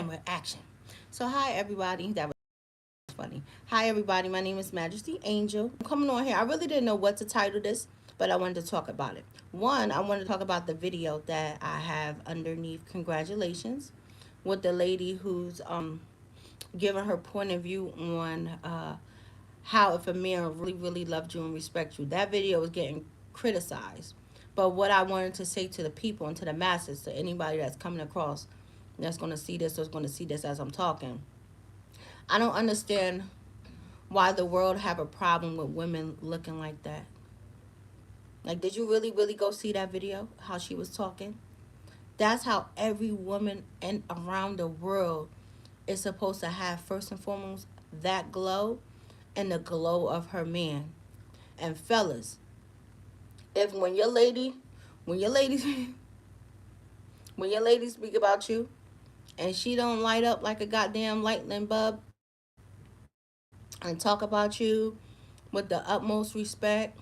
camera, action. So hi everybody. That was funny. Hi everybody. My name is Majesty Angel. I'm coming on here. I really didn't know what to title this, but I wanted to talk about it. One, I wanted to talk about the video that I have underneath. Congratulations, with the lady who's giving her point of view on how if a man really loved you and respect you. That video was getting criticized. But what I wanted to say to the people and to the masses, to anybody that's coming across that's going to see this or is going to see this as I'm talking, I don't understand why the world have a problem with women looking like that. Like, did you really go see that video? How she was talking? That's how every woman and around the world is supposed to have, first and foremost, that glow and the glow of her man. And fellas, if when your ladies when your lady speak about you and she don't light up like a goddamn lightning bulb and talk about you with the utmost respect,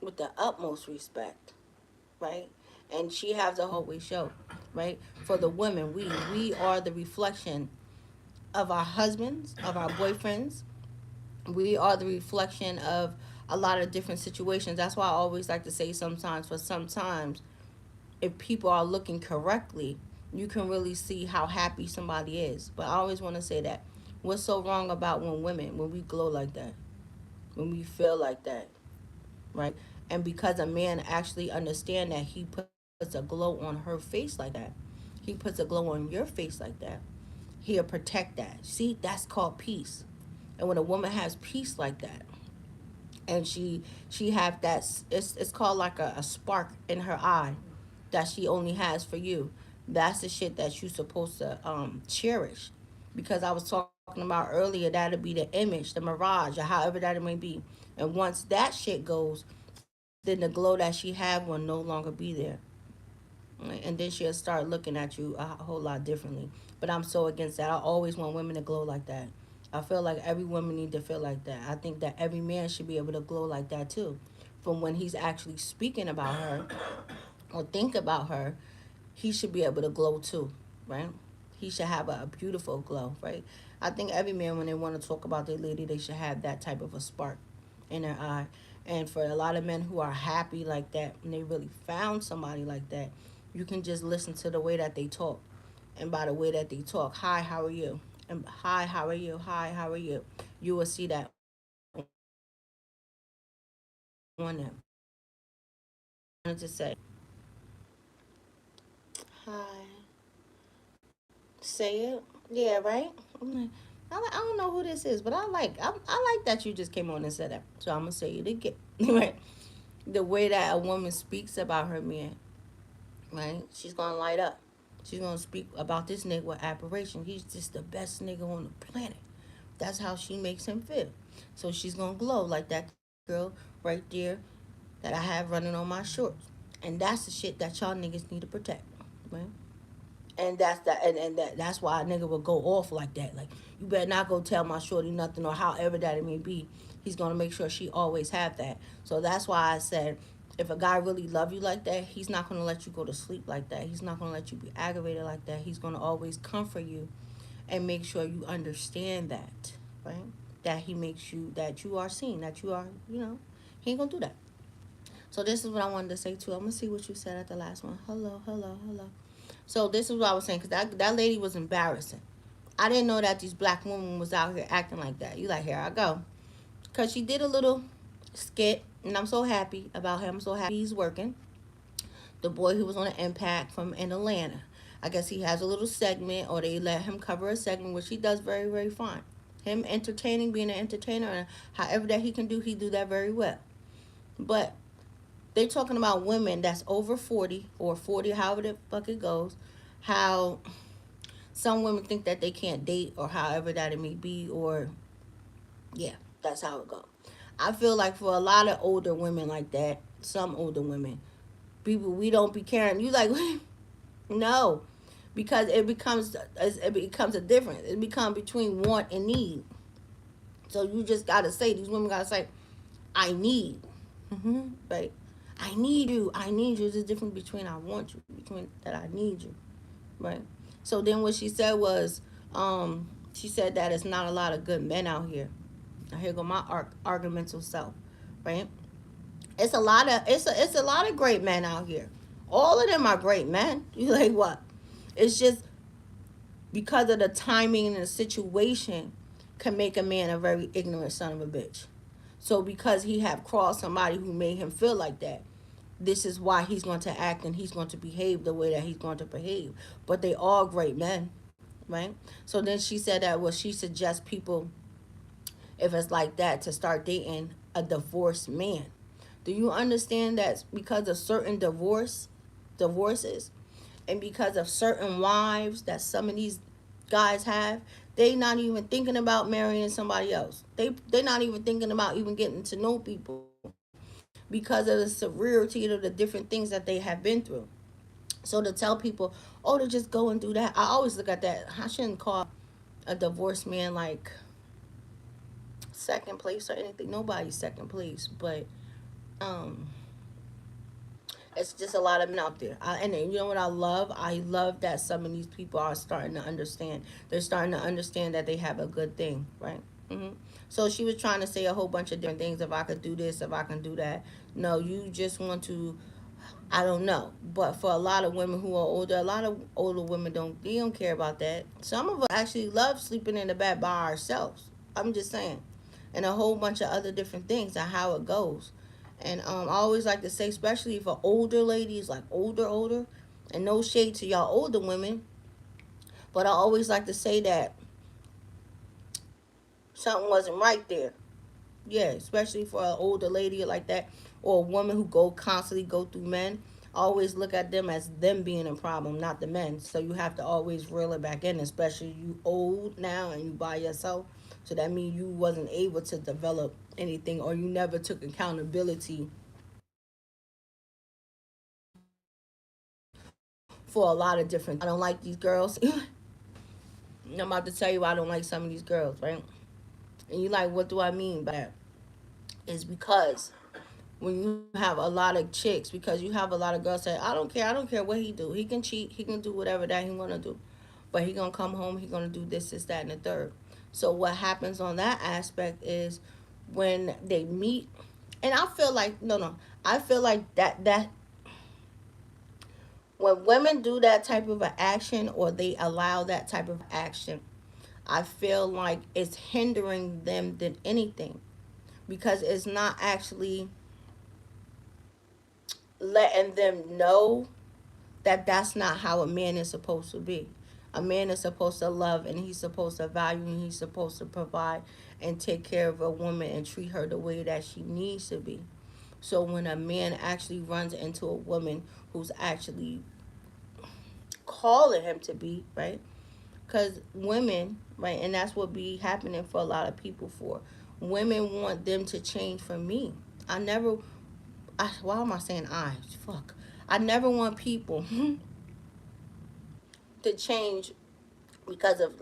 with the utmost respect, right? And she has a whole way show, right? For the women, we are the reflection of our husbands, of our boyfriends. We are the reflection of a lot of different situations. That's why I always like to say sometimes, for sometimes, if people are looking correctly, you can really see how happy somebody is. But I always want to say that. What's so wrong about when we glow like that, when we feel like that, right? And because a man actually understand that, he puts a glow on her face like that. He puts a glow on your face like that. He'll protect that. See, that's called peace. And when a woman has peace like that, and she have that, it's called like a spark in her eye that she only has for you. That's the shit that you supposed to cherish. Because I was talking about earlier, that'll be the image, the mirage, or however that it may be. And once that shit goes, then the glow that she have will no longer be there. Right? And then she'll start looking at you a whole lot differently. But I'm so against that. I always want women to glow like that. I feel like every woman need to feel like that. I think that every man should be able to glow like that too. From when he's actually speaking about her or think about her, he should be able to glow too, right? He should have a beautiful glow, right? I think every man, when they want to talk about their lady, they should have that type of a spark in their eye. And for a lot of men who are happy like that, and they really found somebody like that, you can just listen to the way that they talk. And by the way that they talk, hi, how are you? And hi, how are you? Hi, how are you? You will see that on them. I wanted to say, hi, say it. Yeah, right? I'm like, I don't know who this is, but I like that you just came on and said that. So I'm gonna say it again. Right? The way that a woman speaks about her man, right? She's gonna light up. She's gonna speak about this nigga with admiration. He's just the best nigga on the planet. That's how she makes him feel. So she's gonna glow like that girl right there that I have running on my shorts. And that's the shit that y'all niggas need to protect, right? And that's why a nigga will go off like that. Like, you better not go tell my shorty nothing, or however that it may be. He's gonna make sure she always have that. So that's why I said, if a guy really love you like that, he's not gonna let you go to sleep like that. He's not gonna let you be aggravated like that. He's gonna always comfort you and make sure you understand that, right? That he makes you, that you are seen, that you are, he ain't gonna do that. So this is what I wanted to say too. I'm gonna see what you said at the last one. Hello, hello, hello. So this is what I was saying, because that lady was embarrassing. I didn't know that these black women was out here acting like that. You like, here I go. Because she did a little skit, and I'm so happy about him. I'm so happy he's working. The boy who was on the Impact from in Atlanta. I guess he has a little segment, or they let him cover a segment, which he does very, very fine. Him entertaining, being an entertainer, and however that he do that very well. But they talking about women that's over 40 or 40, however the fuck it goes, how some women think that they can't date, or however that it may be, or yeah, that's how it goes. I feel like for a lot of older women like that, some older women, people, we don't be caring. You like, no, because it becomes a difference. It becomes between want and need. So you just gotta say, these women gotta say, I need, right? I need you. I need you. There's a difference between I want you, between that I need you, right? So then what she said was, she said that it's not a lot of good men out here. Now here go my argumental self, right? It's a lot of great men out here. All of them are great men. You like what? It's just because of the timing and the situation can make a man a very ignorant son of a bitch. So because he have crossed somebody who made him feel like that, this is why he's going to act and he's going to behave the way that he's going to behave. But they all great men, right? So then she said that, well, she suggests people, if it's like that, to start dating a divorced man. Do you understand that because of certain divorces, and because of certain wives that some of these guys have, they not even thinking about marrying somebody else. They're not even thinking about even getting to know people because of the severity of the different things that they have been through. So to tell people, oh, to just go and do that, I always look at that. I shouldn't call a divorced man like second place or anything. Nobody's second place, but um, it's just a lot of men out there. And you know what I love? I love that some of these people are starting to understand. They're starting to understand that they have a good thing, right? So she was trying to say a whole bunch of different things. If I could do this, if I can do that. No, you just want to. I don't know, but for a lot of women who are older, a lot of older women don't care about that. Some of us actually love sleeping in the bed by ourselves. I'm just saying, and a whole bunch of other different things and how it goes. And I always like to say, especially for older ladies, like older, and no shade to y'all older women, but I always like to say that something wasn't right there. Yeah, especially for an older lady like that, or a woman who constantly go through men. I always look at them as them being a problem, not the men. So you have to always reel it back in, especially you old now and you by yourself. So that means you wasn't able to develop anything, or you never took accountability for a lot of different. I don't like these girls. I'm about to tell you why I don't like some of these girls, right? And you like, what do I mean by that? Is because when you have a lot of chicks, because you have a lot of girls say, I don't care what he do. He can cheat, he can do whatever that he wanna do. But he gonna come home, he gonna do this, that, and the third. So what happens on that aspect is when they meet, and I feel like no, I feel like that when women do that type of an action or they allow that type of action, I feel like it's hindering them than anything because it's not actually letting them know that that's not how a man is supposed to be. A man is supposed to love and he's supposed to value and he's supposed to provide and take care of a woman and treat her the way that she needs to be. So when a man actually runs into a woman who's actually calling him to be, right? Because women, right, and that's what be happening for a lot of people for. Women want them to change for me. I never, why am I saying I? Fuck. I never want people to change because of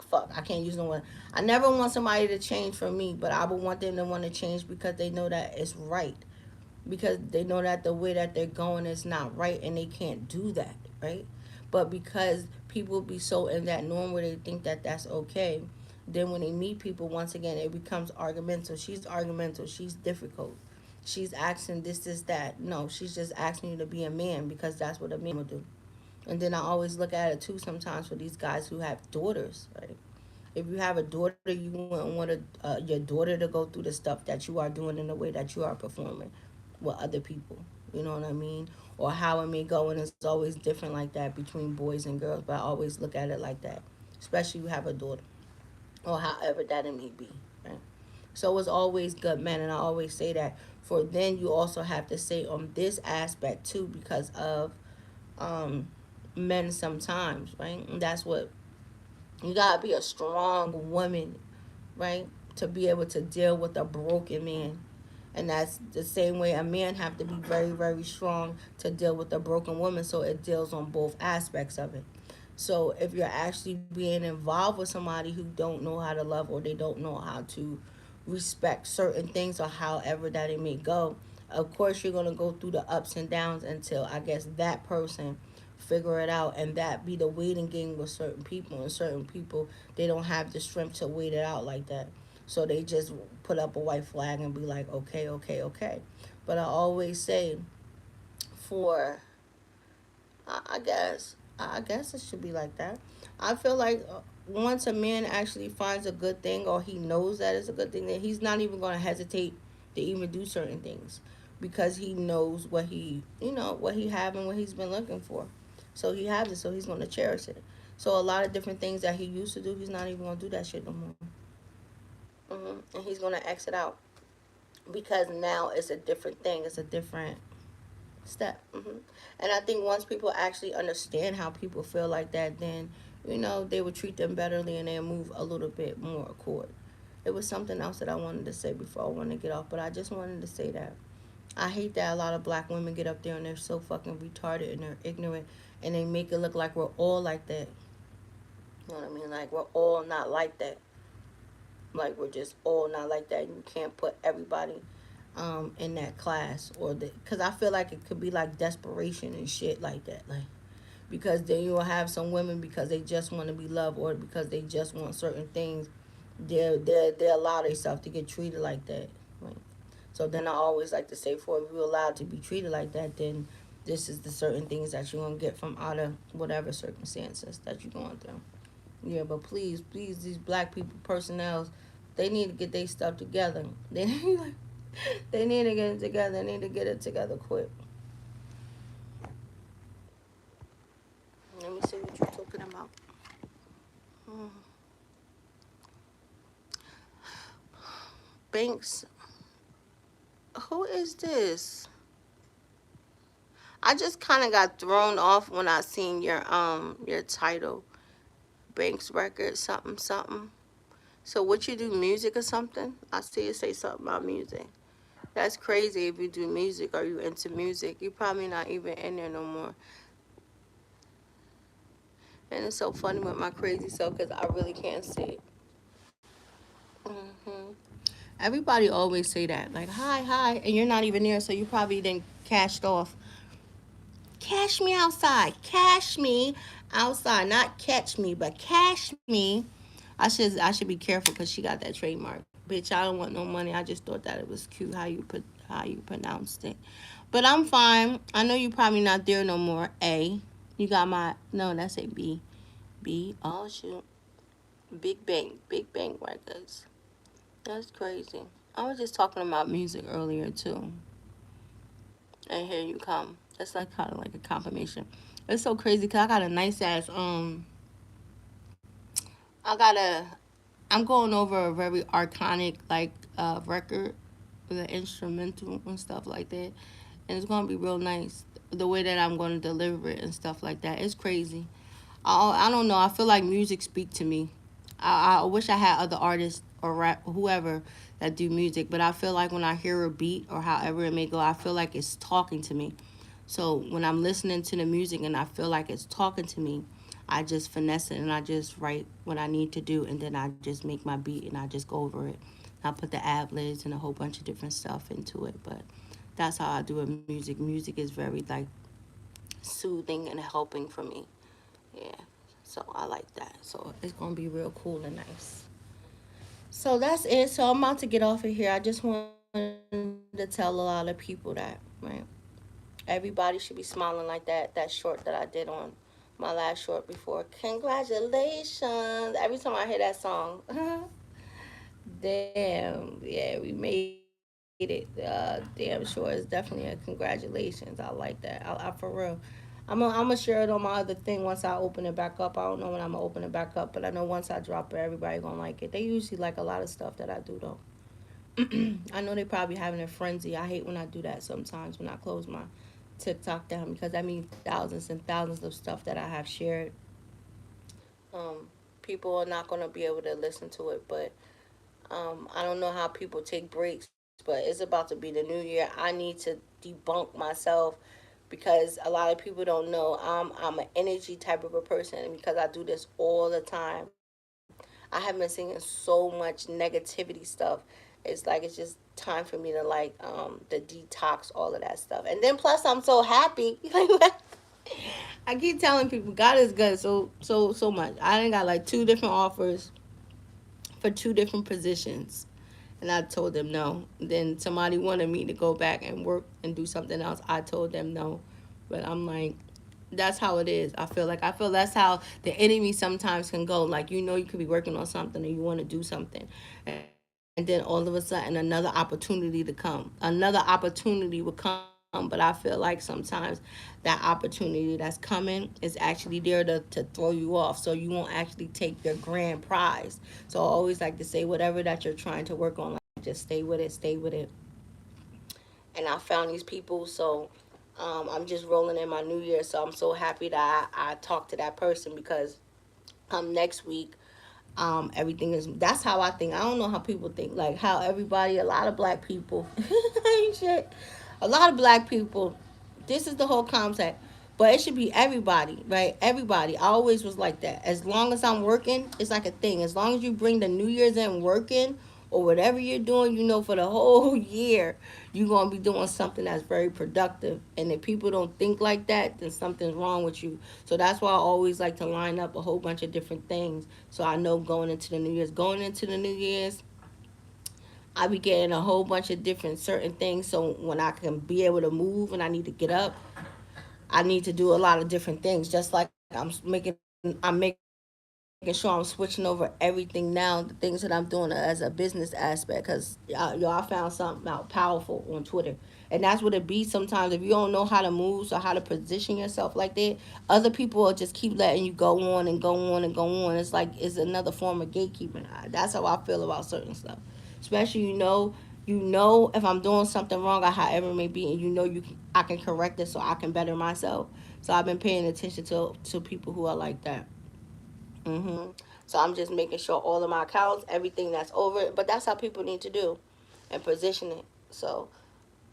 fuck. I can't use no one. I never want somebody to change for me, but I would want them to want to change because they know that it's right. Because they know that the way that they're going is not right and they can't do that, right? But because people be so in that norm where they think that that's okay, then when they meet people, once again, it becomes argumentative. She's argumentative. She's difficult. She's asking this, that. No, she's just asking you to be a man because that's what a man will do. And then I always look at it too sometimes for these guys who have daughters, right? If you have a daughter, you wouldn't want your daughter to go through the stuff that you are doing in the way that you are performing with other people. You know what I mean? Or how it may go, and it's always different like that between boys and girls. But I always look at it like that, especially if you have a daughter, or however that it may be. Right? So it's always good, man, and I always say that. For then you also have to say on this aspect too, because of um, men sometimes, right? And that's what you gotta be a strong woman, right? To be able to deal with a broken man. And that's the same way a man have to be very, very strong to deal with a broken woman. So it deals on both aspects of it. So if you're actually being involved with somebody who don't know how to love or they don't know how to respect certain things or however that it may go, Of course, you're gonna go through the ups and downs until I guess that person figure it out, and that be the waiting game with certain people. And certain people, they don't have the strength to wait it out like that, so they just put up a white flag and be like, okay, okay, okay. But I always say, for I guess it should be like that. I feel like once a man actually finds a good thing, or he knows that it's a good thing, then he's not even going to hesitate to even do certain things, because he knows what what he have and what he's been looking for. So he has it, so he's going to cherish it. So a lot of different things that he used to do, he's not even going to do that shit no more. And he's going to exit out, because now it's a different thing. It's a different step. And I think once people actually understand how people feel like that, then they would treat them betterly, and they'll move a little bit more accord. It was something else that I wanted to say before I wanted to get off, but I just wanted to say that I hate that a lot of black women get up there and they're so fucking retarded and they're ignorant, and they make it look like we're all like that. You know what I mean? Like we're all not like that. Like we're just all not like that. You can't put everybody in that class, or because I feel like it could be like desperation and shit like that. Like, because then you'll have some women, because they just want to be loved, or because they just want certain things, they allow themselves to get treated like that. Right. So then I always like to say, for if you're allowed to be treated like that, then this is the certain things that you're gonna get from out of whatever circumstances that you're going through. Yeah, but please, please, these black people personnel, they need to get their stuff together. They need, they need to get it together. They need to get it together quick. Let me see what you're talking about. Hmm. Banks, who is this? I just kind of got thrown off when I seen your title, Banks Records something something. So what, you do music or something? I see you say something about music. That's crazy. If you do music or you into music, you're probably not even in there no more. And it's so funny with my crazy self, because I really can't see it. hmm Everybody always say that, like, hi, hi, and you're not even there, so you probably didn't cashed off. Cash me outside. Cash me outside. Not catch me, but cash me. I should be careful, because she got that trademark. Bitch, I don't want no money. I just thought that it was cute how you pronounced it. But I'm fine. I know you probably not there no more. A. You got my no, that's a B. B. Oh shoot. Big Bang. Big Bang Records. That's crazy. I was just talking about music earlier too. And here you come. That's like kind of like a confirmation. It's so crazy, because I got a nice ass I got a I'm going over a very archonic like record with an instrumental and stuff like that, and it's gonna be real nice. The way that I'm gonna deliver it and stuff like that, it's crazy. I don't know. I feel like music speak to me. I wish I had other artists or rap whoever that do music, but I feel like when I hear a beat or however it may go, I feel like it's talking to me. So when I'm listening to the music and I feel like it's talking to me, I just finesse it and I just write what I need to do, and then I just make my beat and I just go over it. I put the ad libs and a whole bunch of different stuff into it, but that's how I do it. Music. Music is very like soothing and helping for me. Yeah. So I like that. So it's gonna be real cool and nice. So that's it. So I'm about to get off of here. I just wanted to tell a lot of people that, right? Everybody should be smiling like that short that I did on my last short before. Congratulations. Every time I hear that song. Damn. Yeah, we made it. Damn sure. It's definitely a congratulations. I like that. I for real. I'm gonna share it on my other thing once I open it back up. I don't know when I'm gonna open it back up, but I know once I drop it, everybody gonna like it. They usually like a lot of stuff that I do though. I know they probably having a frenzy. I hate when I do that sometimes, when I close my TikTok down, because that means thousands and thousands of stuff that I have shared. Um, People are not gonna be able to listen to it, but I don't know how people take breaks, but it's about to be the new year. I need to debunk myself, because a lot of people don't know I'm an energy type of a person, and because I do this all the time, I have been seeing so much negativity stuff, It's like it's just time for me to like the detox all of that stuff. And then plus I'm so happy. I keep telling people God is good so much. I done got like two different offers for two different positions. And I told them no. Then somebody wanted me to go back and work and do something else. I told them no. But I'm like, that's how it is. I feel that's how the enemy sometimes can go. Like you could be working on something and you want to do something, and then all of a sudden another opportunity to come. Another opportunity will come, but I feel like sometimes that opportunity that's coming is actually there to throw you off, so you won't actually take your grand prize. So I always like to say whatever that you're trying to work on, like just stay with it. And I found these people, so I'm just rolling in my new year. So I'm so happy that I talked to that person because next week everything is, that's how I think. I don't know how people think, like how everybody, a lot of black people shit, a lot of black people, this is the whole concept, but it should be everybody, right? Everybody. I always was like that. As long as I'm working, it's like a thing. As long as you bring the New Year's in working or whatever you're doing, for the whole year you're gonna be doing something that's very productive. And if people don't think like that, then something's wrong with you. So that's why I always like to line up a whole bunch of different things. So I know going into the New Year's, I be getting a whole bunch of different certain things. So when I can be able to move and I need to get up, I need to do a lot of different things. Just like I'm making sure I'm switching over everything now, the things that I'm doing as a business aspect. Cause y'all, I found something out powerful on Twitter, and that's what it be sometimes. If you don't know how to move or how to position yourself like that, other people will just keep letting you go on and go on and go on. It's like it's another form of gatekeeping. That's how I feel about certain stuff. Especially if I'm doing something wrong or however it may be, and I can correct it so I can better myself. So I've been paying attention to people who are like that. So I'm just making sure all of my accounts, everything that's over it. But that's how people need to do and position it. So,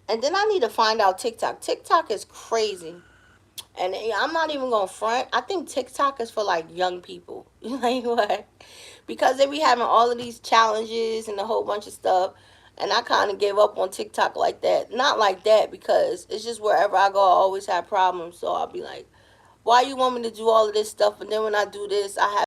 and then I need to find out TikTok. TikTok is crazy. And I'm not even going to front. I think TikTok is for like young people. Like what? Because they be having all of these challenges and a whole bunch of stuff. And I kind of gave up on TikTok like that. Not like that, because it's just wherever I go, I always have problems. So I'll be like, why you want me to do all of this stuff? And then when I do this, I have